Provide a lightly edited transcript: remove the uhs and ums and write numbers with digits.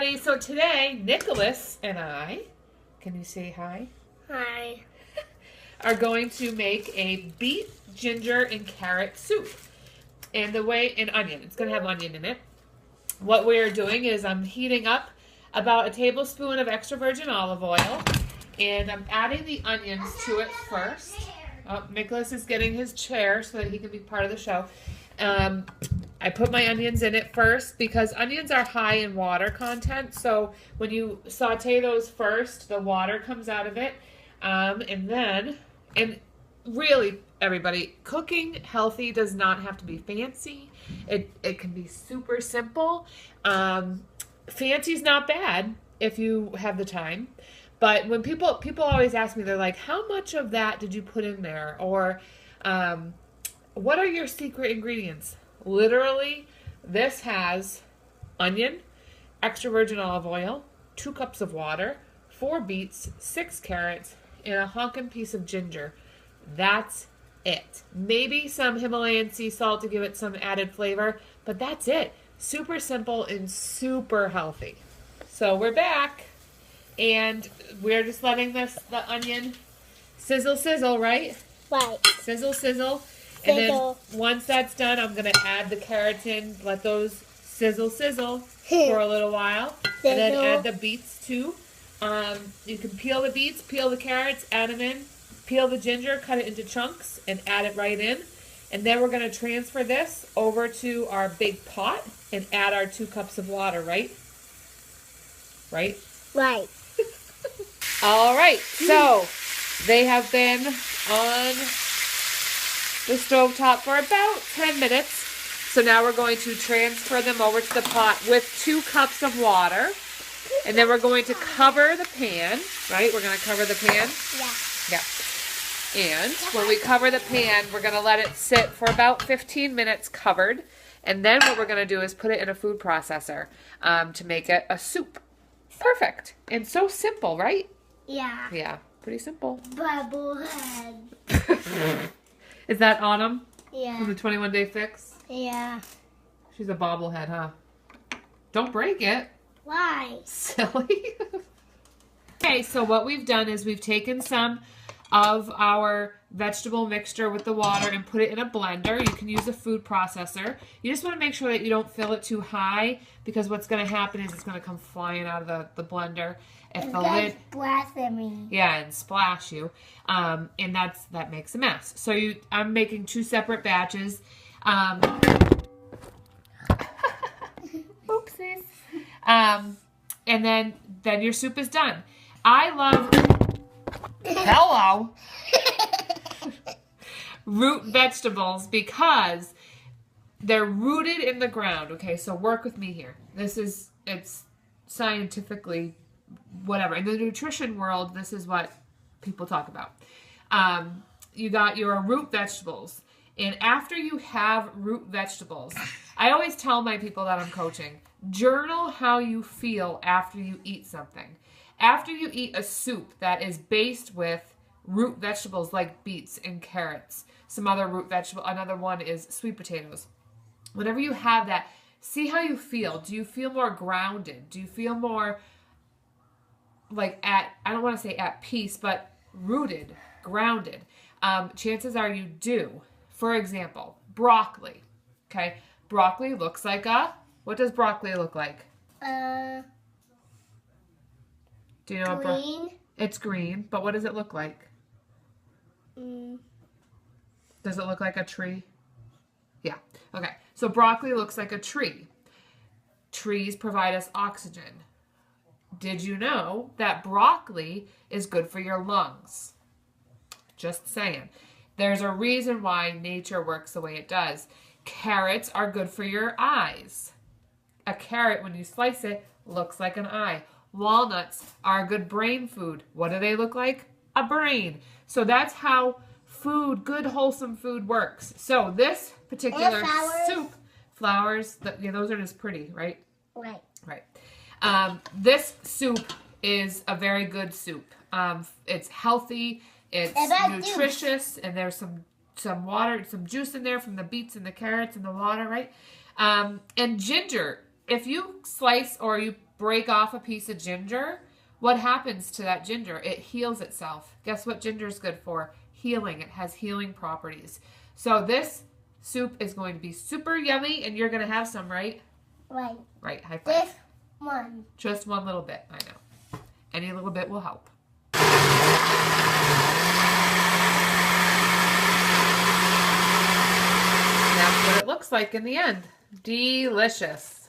everybody. So today, Nicholas and I, can you say hi? Hi. Are going to make a beet, ginger, and carrot soup. And onion. It's going to have onion in it. What we are doing is I'm heating up about a tablespoon of extra virgin olive oil. And I'm adding the onions to it first. Oh, Nicholas is getting his chair so that he can be part of the show. I put my onions in it first because onions are high in water content. So when you saute those first, the water comes out of it. And really, everybody, cooking healthy does not have to be fancy. It can be super simple. Fancy's not bad if you have the time. But when people always ask me, they're like, how much of that did you put in there? Or what are your secret ingredients? Literally, this has onion, extra virgin olive oil, 2 cups of water, 4 beets, 6 carrots, and a honkin' piece of ginger. That's it. Maybe some Himalayan sea salt to give it some added flavor, but that's it. Super simple and super healthy. So we're back, and we're just letting the onion sizzle, right? Right. Sizzle. And then once that's done, I'm going to add the carrots in, let those sizzle for a little while. And then add the beets too. You can peel the beets, peel the carrots, add them in. Peel the ginger, cut it into chunks, and add it right in. And then we're going to transfer this over to our big pot and add our 2 cups of water, right? Right? Right. All right. So they have been on the stovetop for about 10 minutes. So now we're going to transfer them over to the pot with 2 cups of water. And then we're going to cover the pan, right? We're going to cover the pan. Yeah. And when we cover the pan, we're going to let it sit for about 15 minutes covered. And then what we're going to do is put it in a food processor to make it a soup. Perfect. And so simple, right? Yeah. Yeah, pretty simple. Bubblehead. Is that Autumn? Yeah. From the 21 Day Fix? Yeah. She's a bobblehead, huh? Don't break it. Why? Silly. Okay, so what we've done is we've taken some of our vegetable mixture with the water and put it in a blender. You can use a food processor. You just want to make sure that you don't fill it too high because what's going to happen is it's going to come flying out of the blender. If the lid, blasphemy. Yeah, and splash you, and that makes a mess. So I'm making 2 separate batches. Oopsies. And then your soup is done. I love root vegetables because they're rooted in the ground. Okay, so work with me here. It's scientifically whatever. In the nutrition world, this is what people talk about. You got your root vegetables. And after you have root vegetables, I always tell my people that I'm coaching, journal how you feel after you eat something. After you eat a soup that is based with root vegetables like beets and carrots, some other root vegetable, another one is sweet potatoes. Whenever you have that, see how you feel. Do you feel more grounded? Do you feel more like I don't want to say at peace, but rooted, grounded? Chances are you do. For example, broccoli. Okay, broccoli looks like what does broccoli look like? Do you know green. It's green, but what does it look like? Does it look like a tree? Yeah. Okay. So broccoli looks like a tree. Trees provide us oxygen. Did you know that broccoli is good for your lungs? Just saying. There's a reason why nature works the way it does. Carrots are good for your eyes. A carrot, when you slice it, looks like an eye. Walnuts are a good brain food. What do they look like? A brain. So that's how good, wholesome food works. So this particular soup, flowers, those are just pretty, right? Right. Right. This soup is a very good soup. It's healthy, it's nutritious, and there's some water, some juice in there from the beets and the carrots and the water, right? And ginger. If you slice or you break off a piece of ginger, what happens to that ginger? It heals itself. Guess what ginger is good for? Healing. It has healing properties. So this soup is going to be super yummy, and you're going to have some, right? Right. Right. High five. This one. Just one little bit. I know. Any little bit will help. That's what it looks like in the end. Delicious.